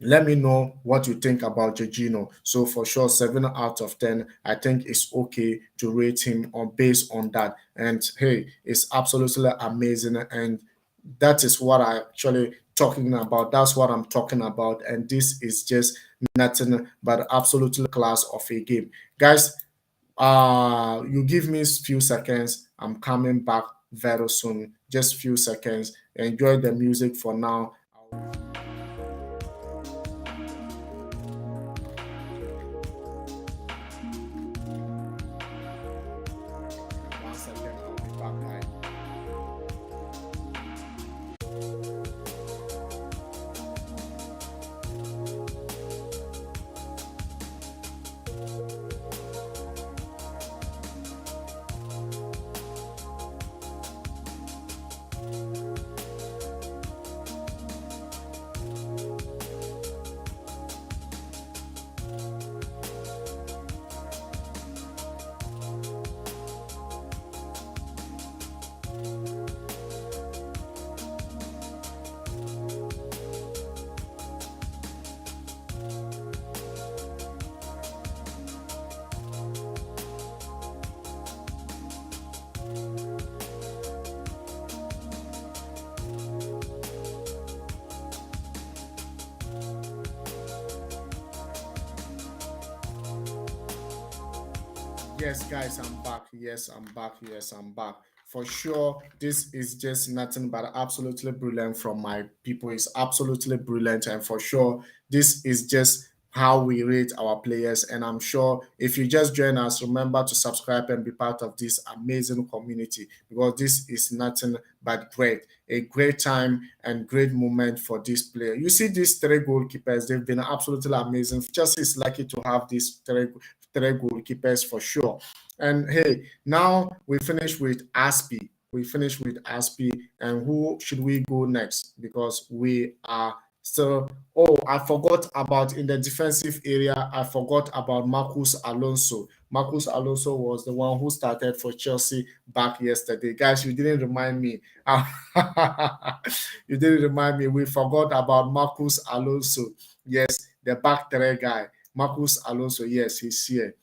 let me know what you think about Jorginho. So for sure, 7 out of 10. I think it's okay to rate him on based on that. And hey, it's absolutely amazing. And that is what I actually talking about. That's what I'm talking about. And this is just nothing but absolutely class of a game. Guys, you give me a few seconds. I'm coming back very soon. Just few seconds. Enjoy the music for now. One second, I'll be back, guys. Yes, guys, I'm back. Yes, I'm back. Yes, I'm back. For sure, this is just nothing but absolutely brilliant from my people. It's absolutely brilliant. And for sure, this is just how we rate our players. And I'm sure if you just join us, remember to subscribe and be part of this amazing community, because this is nothing but great. A great time and great moment for this player. You see, these three goalkeepers, they've been absolutely amazing. Chelsea is lucky to have these three goalkeepers for sure. And hey, now we finish with Aspi. We finish with Aspi, and who should we go next? Because we are still. Oh, I forgot about in the defensive area. I forgot about Marcus Alonso. Marcus Alonso was the one who started for Chelsea back yesterday. Guys, you didn't remind me. You didn't remind me. We forgot about Marcus Alonso. Yes, the back three guy. Marcus Alonso. Yes, he's here.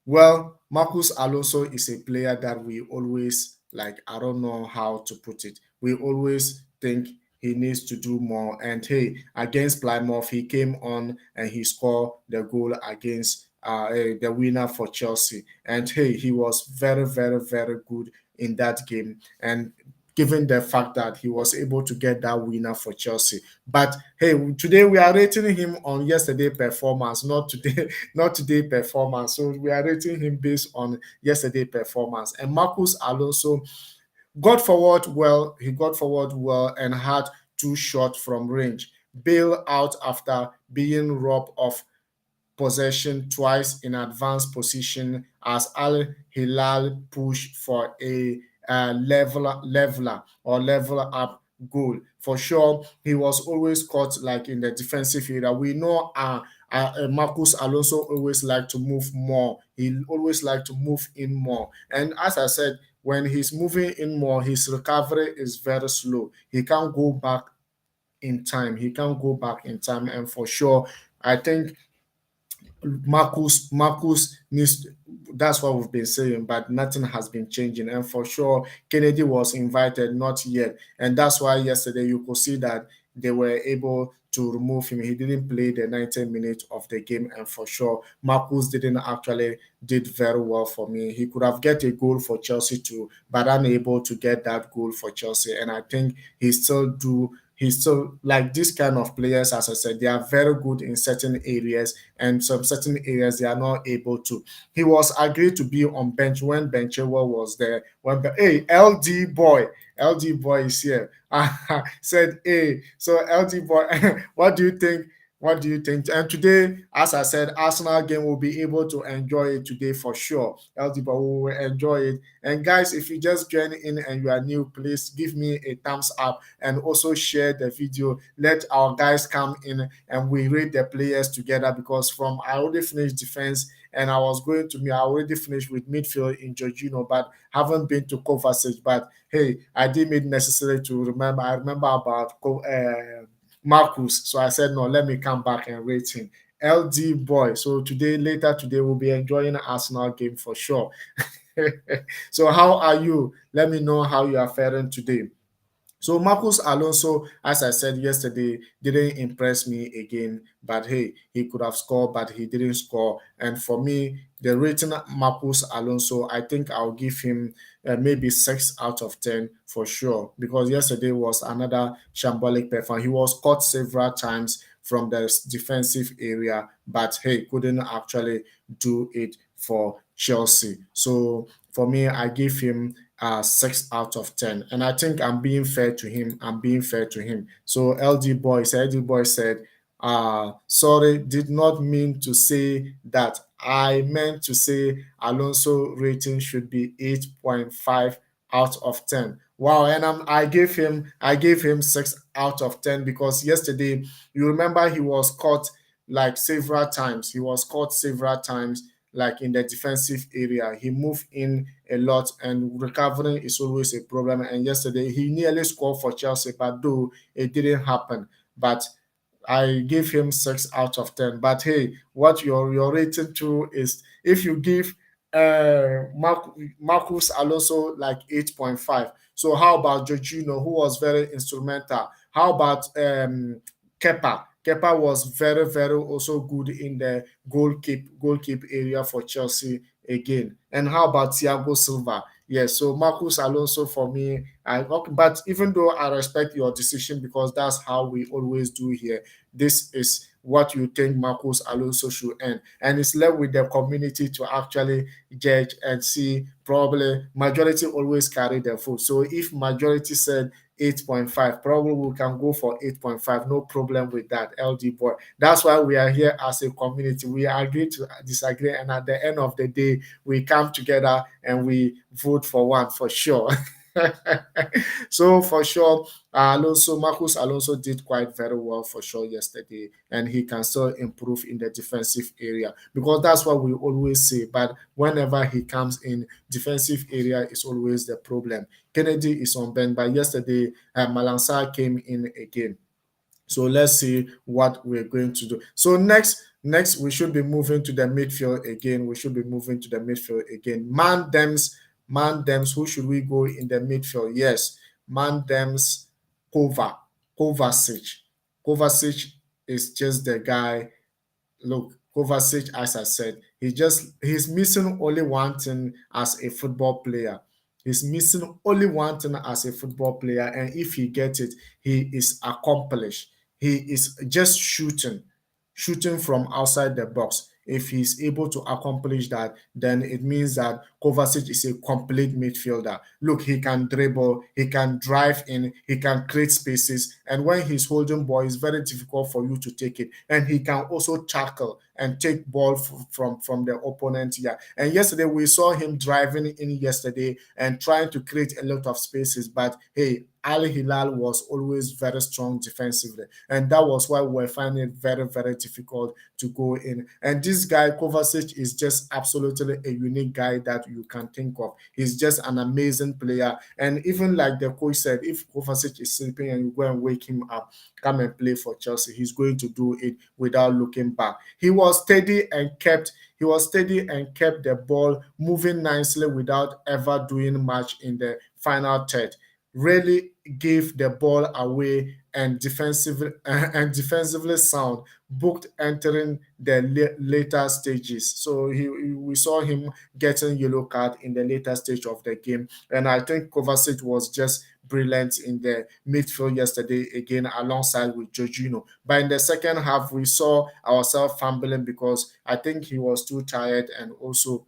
Well, Marcus Alonso is a player that we always like. I don't know how to put it. We always think he needs to do more. And hey, against Plymouth, he came on and he scored the goal against the winner for Chelsea. And hey, he was very, very, very good in that game. And given the fact that he was able to get that winner for Chelsea. But hey, today we are rating him on yesterday performance, not today, not today performance. So we are rating him based on yesterday performance. And Marcus Alonso got forward well. He got forward well and had two shots from range. Bail out after being robbed of possession twice in advanced position as Al Hilal pushed for a leveler or level up goal. For sure, he was always caught like in the defensive area. We know Marcus Alonso always like to move more. He always like to move in more. And as I said, when he's moving in more, his recovery is very slow. He can't go back in time. He can't go back in time. And for sure, I think Marcus needs. That's what we've been saying, but nothing has been changing. And for sure, Kennedy was invited, not yet, and that's why yesterday you could see that they were able to remove him. He didn't play the 90 minutes of the game, and for sure, Marcus didn't actually did very well for me. He could have get a goal for Chelsea too, but unable to get that goal for Chelsea. And I think he still do. He's still like this kind of players, as I said, they are very good in certain areas, and some certain areas they are not able to. He was agreed to be on bench when Benchewa was there. Hey, LD boy is here. Said, hey, so LD boy, what do you think? What do you think? And today, as I said, Arsenal game will be able to enjoy it today for sure. LD boy will enjoy it. And guys, if you just join in and you are new, please give me a thumbs up and also share the video. Let our guys come in and we rate the players together, because from I already finished defense and I was going to me, I already finished with midfield in Jorginho, but haven't been to Kovacic. But hey, I did it necessary to remember. I remember about Marcus, so I said no, let me come back and rate him. LD boy. So later today, we'll be enjoying the Arsenal game for sure. So how are you? Let me know how you are faring today. So Marcus Alonso, as I said yesterday, didn't impress me again. But hey, he could have scored, but he didn't score. And for me, the rating Marcus Alonso, I think I'll give him maybe 6 out of 10 for sure. Because yesterday was another shambolic performance. He was caught several times from the defensive area, but hey, couldn't actually do it for Chelsea. So for me, I give him 6 out of 10, and I think I'm being fair to him. I'm being fair to him. So LD boy said, sorry, did not mean to say that. I meant to say Alonso rating should be 8.5 out of 10. Wow, and I gave him 6 out of 10 because yesterday, you remember, he was caught like several times. He was caught several times, like in the defensive area. He moved in a lot, and recovering is always a problem. And yesterday, he nearly scored for Chelsea, but though it didn't happen. But I give him 6 out of 10. But hey, what your rating to is, if you give Marcus Alonso like 8.5. So how about Jorginho, who was very instrumental? How about Kepa? Kepa was very, very also good in the goalkeep area for Chelsea again. And how about Thiago Silva? Yes, so Marcus Alonso for me, okay, but even though I respect your decision, because that's how we always do here, this is what you think Marcos Alonso should earn. And it's left with the community to actually judge and see. Probably majority always carry the vote. So if majority said 8.5, probably we can go for 8.5. No problem with that, LD boy. That's why we are here as a community. We agree to disagree, and at the end of the day, we come together and we vote for one for sure. So for sure, Alonso, Marcus Alonso did quite very well for sure yesterday, and he can still improve in the defensive area because that's what we always say. But whenever he comes in, defensive area is always the problem. Kennedy is on bench, but yesterday Malansa came in again. So let's see what we're going to do. So next we should be moving to the midfield again. We should be moving to the midfield again. Man Dems. Who should we go in the midfield? Yes, Man Dems, Kovacic. Kovacic is just the guy. Look, Kovacic, as I said, he's missing only one thing as a football player. He's missing only one thing as a football player, and if he gets it, he is accomplished. He is just shooting from outside the box. If he's able to accomplish that, then it means that Kovacic is a complete midfielder. Look, he can dribble, he can drive in, he can create spaces, and when he's holding ball, it's very difficult for you to take it. And he can also tackle and take ball from the opponent here. And yesterday we saw him driving in yesterday and trying to create a lot of spaces, but hey, Al Hilal was always very strong defensively, and that was why we're finding it very, very difficult to go in. And this guy Kovacic is just absolutely a unique guy that you can think of. He's just an amazing player, and even like the coach said, if Kovacic is sleeping and you go and wake him up, come and play for Chelsea, he's going to do it without looking back. He was steady and kept the ball moving nicely without ever doing much in the final third. Really gave the ball away and defensively sound, booked entering the later stages. So we saw him getting yellow card in the later stage of the game, and I think Kovacic was just brilliant in the midfield yesterday again alongside with Jorginho. But in the second half, we saw ourselves fumbling because I think he was too tired, and also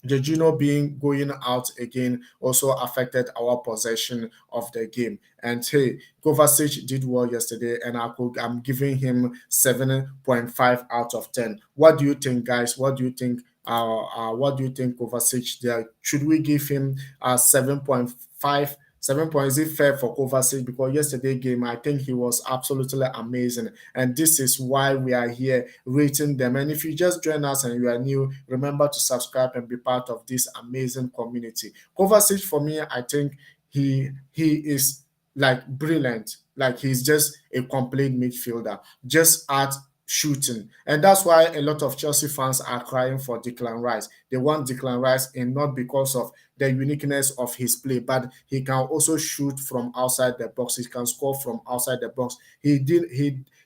Jorginho being going out again also affected our possession of the game. And hey, Kovacic did well yesterday, and I'm giving him 7.5 out of 10. What do you think, guys? What do you think? What do you think, Kovacic? There should we give him 7.5? 7 points. Is it fair for Kovacic? Because yesterday game, I think he was absolutely amazing, and this is why we are here rating them. And if you just join us and you are new, remember to subscribe and be part of this amazing community. Kovacic, for me, I think he is like brilliant. Like he's just a complete midfielder, just at shooting. And that's why a lot of Chelsea fans are crying for Declan Rice. They want Declan Rice in, not because of the uniqueness of his play, but he can also shoot from outside the box. He can score from outside the box. He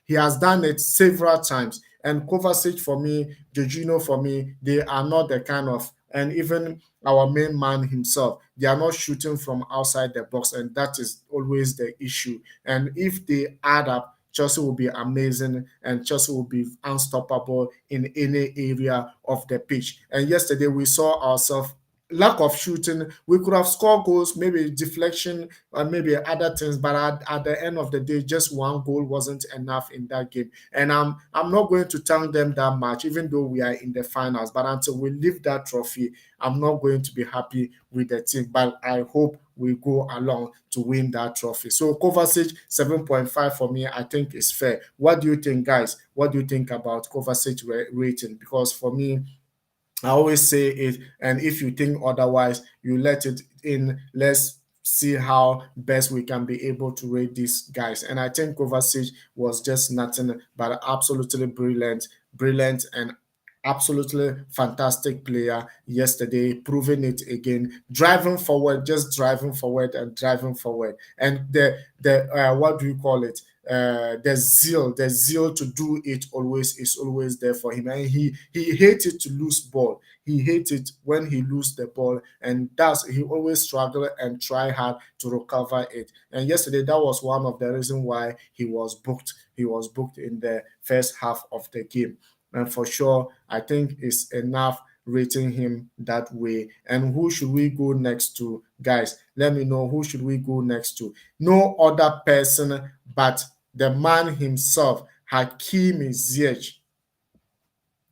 has done it several times. And Kovacic for me, Jorginho for me, they are not the kind of, and even our main man himself, they are not shooting from outside the box, and that is always the issue. And if they add up, Chelsea will be amazing, and Chelsea will be unstoppable in any area of the pitch. And yesterday we saw ourselves lack of shooting. We could have scored goals, maybe deflection, or maybe other things, but at the end of the day, just one goal wasn't enough in that game. And I'm not going to thank them that much, even though we are in the finals. But until we lift that trophy, I'm not going to be happy with the team. But I hope we go along to win that trophy. So Kovacic 7.5 for me, I think is fair. What do you think, guys? What do you think about Kovacic rating? Because for me, I always say it, and if you think otherwise, you let it in. Let's see how best we can be able to rate these guys. And I think Kovacic was just nothing but absolutely brilliant, and absolutely fantastic player yesterday, proving it again, driving forward, just driving forward and driving forward. And the what do you call it? the zeal to do it always is always there for him, and he hates it to lose ball. He hates it when he lose the ball, and that's he always struggle and try hard to recover it. And yesterday, that was one of the reasons why he was booked. He was booked in the first half of the game, and for sure, I think it's enough rating him that way. And who should we go next to, guys? Let me know who should we go next to. No other person but the man himself, Hakim Ziyech.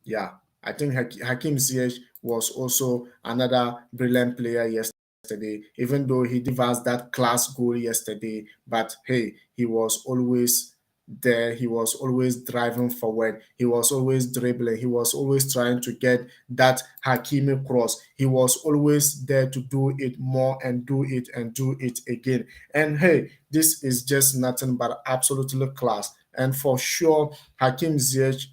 Yeah, I think Hakim Ziyech was also another brilliant player yesterday, even though he gave us that class goal yesterday. But hey, he was always there. He was always driving forward. He was always dribbling. He was always trying to get that Hakimi cross. He was always there to do it more and do it and do it again. And hey, this is just nothing but absolutely class. And for sure, Hakim Ziyech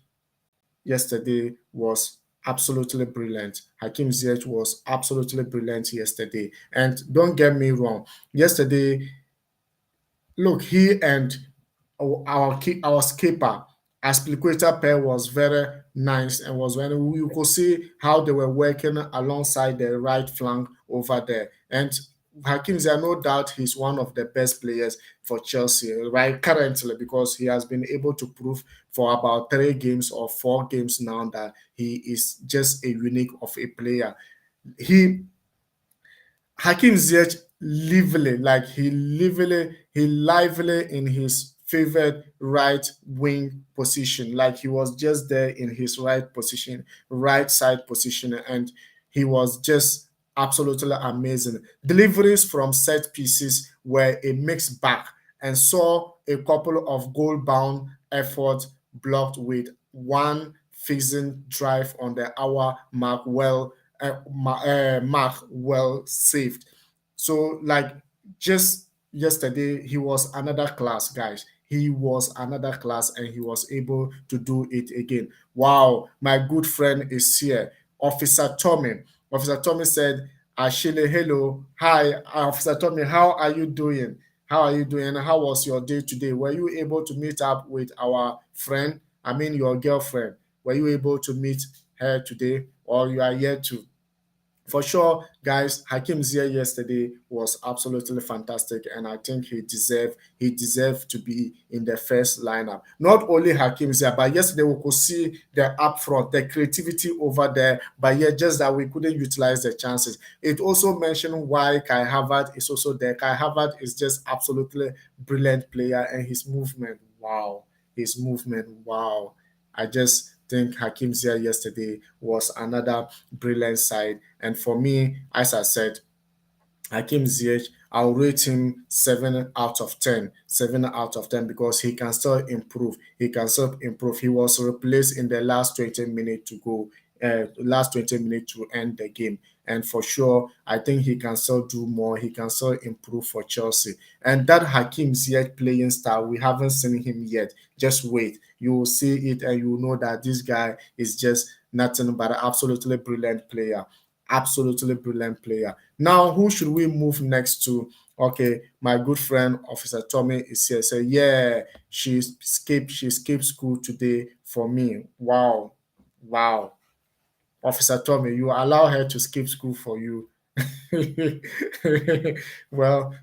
yesterday was absolutely brilliant. Hakim Ziyech was absolutely brilliant yesterday. And don't get me wrong, yesterday, look, he and our skipper Aspilicueta pair was very nice, and was when you could see how they were working alongside the right flank over there. And Hakim Ziyech, no doubt he's one of the best players for Chelsea right currently, because he has been able to prove for about 3 games or 4 games now that he is just a unique of a player. He Hakim Ziyech lively in his favorite right wing position. Like he was just there in his right position, right side position, and he was just absolutely amazing. Deliveries from set pieces were a mixed bag, and saw a couple of goal bound efforts blocked with one fixing drive on the hour mark mark well saved. So, like, just yesterday, he was another class, guys. He was another class, and he was able to do it again. Wow, my good friend is here, Officer Tommy. Officer Tommy said, Ashili, hello. Hi, Officer Tommy, how are you doing? How are you doing? How was your day today? Were you able to meet up with our friend? I mean, your girlfriend. Were you able to meet her today, or you are yet to? For sure, guys, Hakim Ziyech yesterday was absolutely fantastic, and I think he deserved to be in the first lineup. Not only Hakim Ziyech, but yesterday we could see the upfront, the creativity over there, but yet just that we couldn't utilize the chances. It also mentioned why Kai Havertz is also there. Kai Havertz is just absolutely brilliant player, and his movement, wow. I just think Hakim Ziyech yesterday was another brilliant side. And for me, as I said, Hakim Ziyech, I'll rate him 7 out of 10. 7 out of 10, because he can still improve. He can still improve. He was replaced in the last 20 minutes to go, last 20 minutes to end the game. And for sure, I think he can still do more. He can still improve for Chelsea. And that Hakim Ziyech playing style, we haven't seen him yet. Just wait. You will see it, and you will know that this guy is just nothing but an absolutely brilliant player. Absolutely brilliant player. Now, who should we move next to? Okay, my good friend Officer Tommy is here. Say, yeah, she skipped school today for me. Wow, wow. Officer Tommy, you allow her to skip school for you. Well,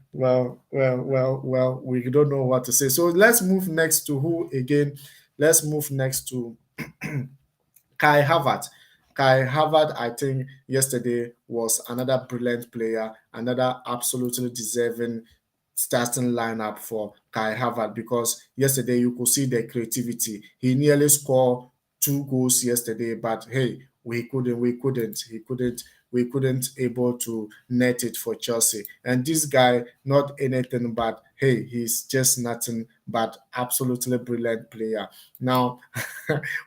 we don't know what to say. So let's move next to who again? Let's move next to Kai Havertz. Kai Havertz, I think yesterday was another brilliant player, another absolutely deserving starting lineup for Kai Havertz, because yesterday you could see the creativity. He nearly scored 2 goals yesterday, but hey, we couldn't able to net it for Chelsea. And this guy, not anything but hey, he's just nothing but absolutely brilliant player. Now,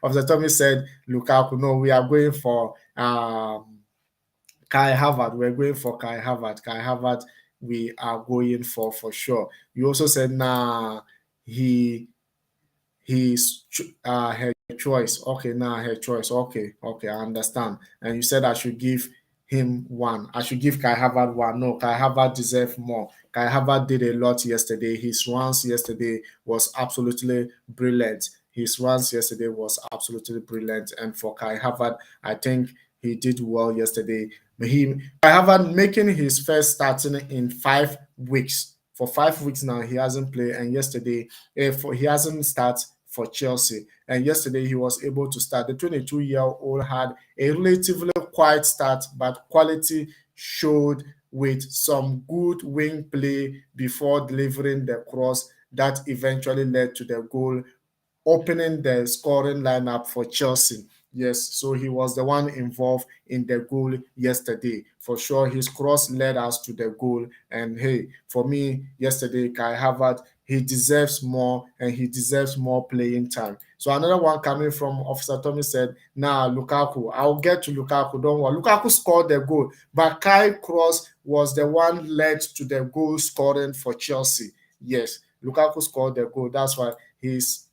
Officer Tommy said Lukaku. No, we are going for Kai Havertz. We're going for Kai Havertz. Kai Havertz, we are going for sure. You also said, nah, he he's her choice. Okay, nah, her choice. Okay, I understand. And you said I should give him one. I should give Kai Havertz one. No, Kai Havertz deserve more. Kai Havertz did a lot yesterday. His runs yesterday was absolutely brilliant. His runs yesterday was absolutely brilliant. And for Kai Havertz, I think he did well yesterday. Kai Havertz making his first starting in 5 weeks. For 5 weeks now, he hasn't played, and yesterday, he hasn't started for Chelsea. And yesterday, he was able to start. The 22-year-old had a relatively quiet start, but quality showed with some good wing play before delivering the cross that eventually led to the goal, opening the scoring lineup for Chelsea. Yes, so he was the one involved in the goal yesterday. For sure, his cross led us to the goal. And hey, for me, yesterday, Kai Havertz, he deserves more and he deserves more playing time. So another one coming from Officer Tommy said, nah, Lukaku, I'll get to Lukaku, don't worry. Lukaku scored the goal, but Kai Cross was the one led to the goal scoring for Chelsea. Yes, Lukaku scored the goal. That's why he's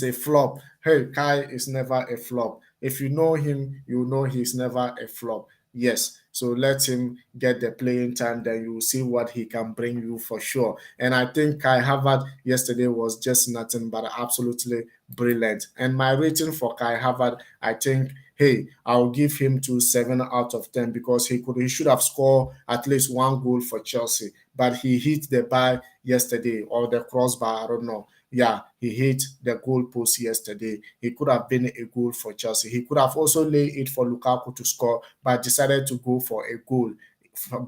a flop. Hey, Kai is never a flop. If you know him, you know he's never a flop. Yes. So let him get the playing time, then you will see what he can bring you for sure. And I think Kai Havertz yesterday was just nothing but absolutely brilliant. And my rating for Kai Havertz, I think, hey, I'll give him to 7 out of 10 because he should have scored at least one goal for Chelsea. But he hit the bar yesterday or the crossbar, I don't know. Yeah, he hit the goal post yesterday. He could have been a goal for Chelsea. He could have also laid it for Lukaku to score, but decided to go for a goal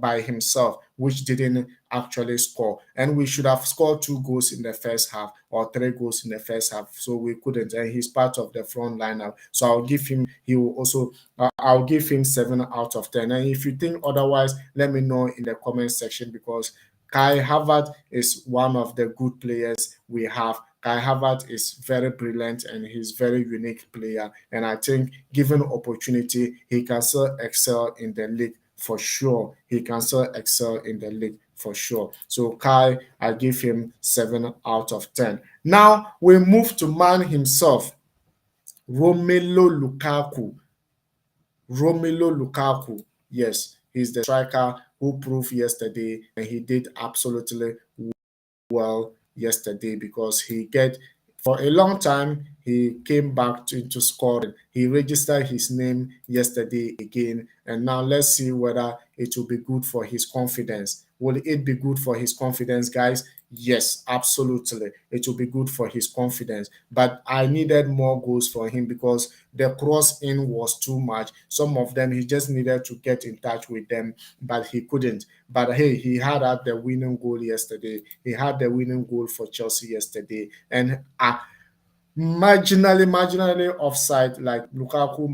by himself, which didn't actually score. And we should have scored 2 goals in the first half or 3 goals in the first half. So we couldn't. And he's part of the front lineup. So I'll give him, he will also, I'll give him 7 out of 10. And if you think otherwise, let me know in the comment section because Kai Havertz is one of the good players we have. Kai Havertz is very brilliant and he's very unique player. And I think given opportunity, he can still excel in the league for sure. He can still excel in the league for sure. So Kai, I give him 7 out of 10. Now we move to man himself, Romelu Lukaku. Romelu Lukaku, yes, he's the striker who proved yesterday and he did absolutely well yesterday because he get for a long time he came back into scoring. He registered his name yesterday again, and now let's see whether it will be good for his confidence. Will it be good for his confidence, guys? Yes, absolutely. It will be good for his confidence. But I needed more goals for him because the cross in was too much. Some of them he just needed to get in touch with them, but he couldn't. But hey, he had the winning goal yesterday. He had the winning goal for Chelsea yesterday. And marginally offside, like Lukaku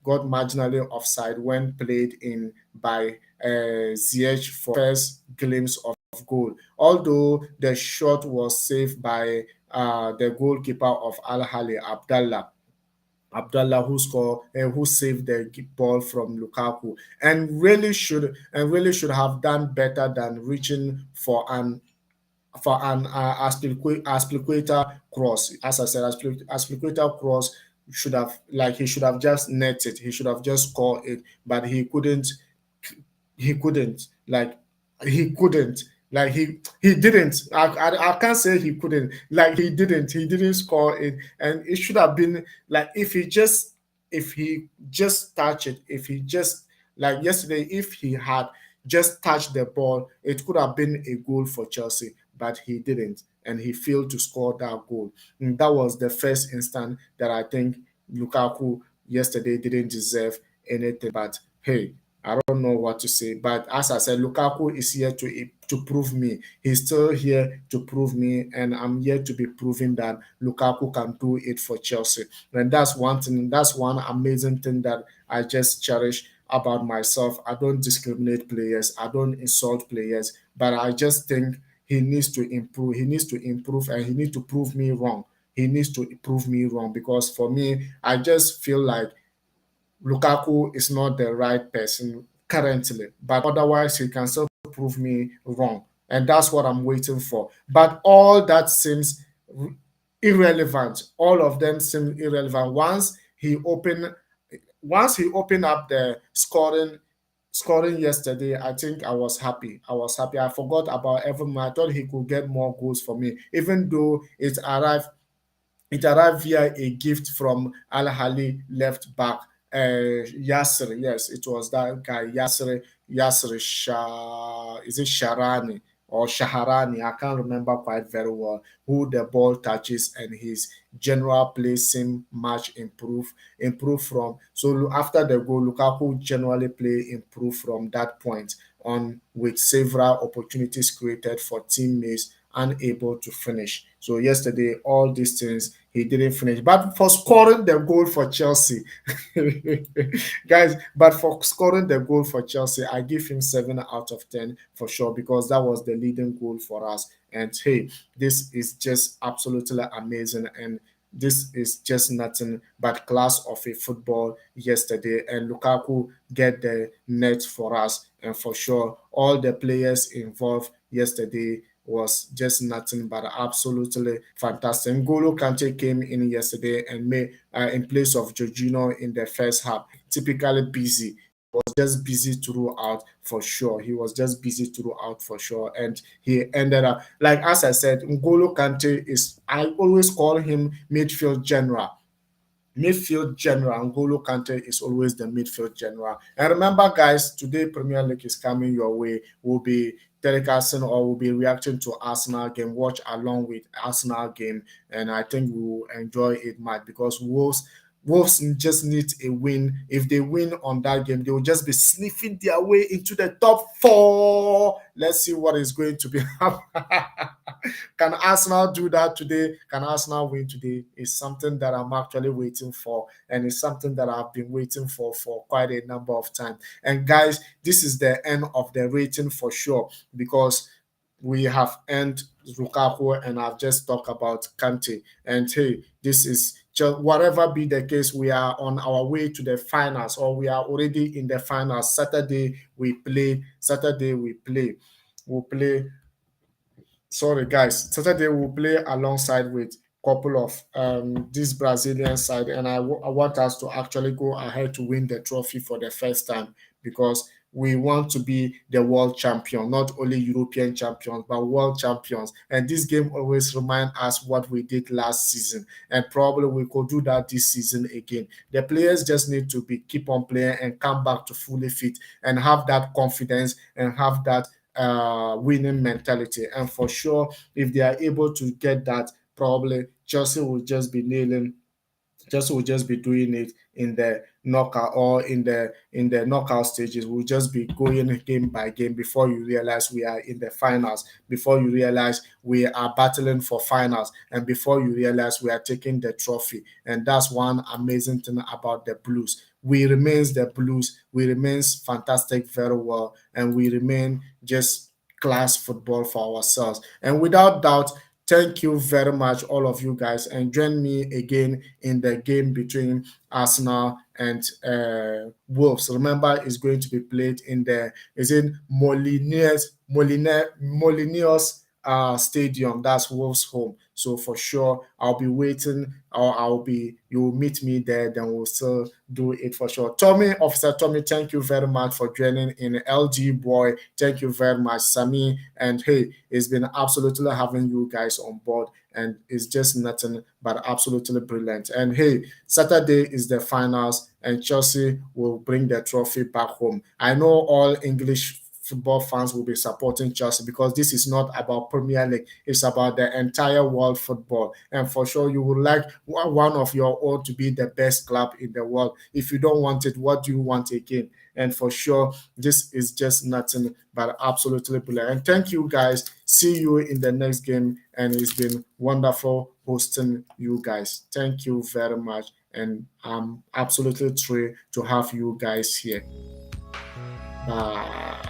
got marginally offside when played in by Ziyech for first glimpse of goal. Although the shot was saved by the goalkeeper of Al Ahly, Abdallah, who saved the ball from Lukaku, and really should have done better than reaching for an aspilicueta cross. As I said, aspilicueta cross should have, like, he should have just netted. He should have just scored it, but he couldn't. He couldn't. Like he couldn't. Like he didn't. I can't say he couldn't. Like he didn't. He didn't score it, and it should have been like if he just touched it. If he just like yesterday, if he had just touched the ball, it could have been a goal for Chelsea, but he didn't, and he failed to score that goal. And that was the first instant that I think Lukaku yesterday didn't deserve anything. But hey, I don't know what to say. But as I said, Lukaku is here to prove me. He's still here to prove me, and I'm here to be proving that Lukaku can do it for Chelsea. And that's one thing. That's one amazing thing that I just cherish about myself. I don't discriminate players. I don't insult players. But I just think he needs to improve. He needs to improve, and he needs to prove me wrong. He needs to prove me wrong because for me, I just feel like Lukaku is not the right person currently, but otherwise he can still prove me wrong. And that's what I'm waiting for. But all that seems irrelevant. All of them seem irrelevant. Once he opened once he opened up the scoring yesterday, I think I was happy. I was happy. I forgot about everyone. I thought he could get more goals for me, even though it arrived via a gift from Al Hali left back Yasser. Yes, it was that guy Yasser Shah. Is it Sharani or Shaharani? I can't remember quite very well. Who the ball touches and his general play seem much improve from. So after the goal, Lukaku generally play improve from that point on, with several opportunities created for teammates unable to finish. So yesterday, all these things he didn't finish. But for scoring the goal for Chelsea, guys, but for scoring the goal for Chelsea, I give him 7 out of 10 for sure, because that was the leading goal for us. And hey, this is just absolutely amazing. And this is just nothing but class of a football yesterday. And Lukaku get the net for us. And for sure, all the players involved yesterday was just nothing but absolutely fantastic. N'Golo Kante came in yesterday and made in place of Jorginho in the first half. Typically busy, was just busy throughout for sure. He was just busy throughout for sure, and he ended up, like as I said, N'Golo Kante is. I always call him midfield general. Midfield general. N'Golo Kante is always the midfield general. And remember, guys, today Premier League is coming your way. We'll be telecasting or we'll be reacting to Arsenal game. Watch along with Arsenal game, and I think we will enjoy it much because Wolves just need a win. If they win on that game, they will just be sniffing their way into the top four. Let's see what is going to be happening. Can Arsenal do that today? Can Arsenal win today? Is something that I'm actually waiting for, and it's something that I've been waiting for quite a number of time. And guys, this is the end of the rating for sure, because we have earned Lukaku and I've just talked about Kante. And hey, this is just whatever be the case, we are on our way to the finals, or we are already in the finals. Saturday we play. Saturday we play. We'll play. Sorry, guys. Saturday we'll play alongside with couple of this Brazilian side, and I want us to actually go ahead to win the trophy for the first time, because we want to be the world champion, not only European champions, but world champions. And this game always remind us what we did last season, and probably we could do that this season again. The players just need to be keep on playing and come back to fully fit and have that confidence and have that winning mentality. And for sure, if they are able to get that, probably Chelsea will just be nailing. Chelsea will just be doing it in the knockout or in the knockout stages. We'll just be going game by game before you realize we are in the finals, before you realize we are battling for finals, and before you realize we are taking the trophy. And that's one amazing thing about the Blues. We remains the Blues. We remains fantastic very well, and we remain just class football for ourselves. And without doubt, thank you very much, all of you guys, and join me again in the game between Arsenal and Wolves. Remember, it's going to be played in the is in Moliniers Stadium. That's Wolves' home. So for sure, I'll be waiting, or you'll meet me there. Then we'll still do it for sure. Officer Tommy, thank you very much for joining in. LG boy, thank you very much, Sami. And hey, it's been absolutely having you guys on board, and it's just nothing but absolutely brilliant. And hey, Saturday is the finals, and Chelsea will bring the trophy back home. I know all English football fans will be supporting Chelsea, because this is not about Premier League, it's about the entire world football. And for sure, you would like one of your own to be the best club in the world. If you don't want it, what do you want again? And for sure, this is just nothing but absolutely brilliant. And thank you guys. See you in the next game. And it's been wonderful hosting you guys. Thank you very much. And I'm absolutely thrilled to have you guys here. Bye.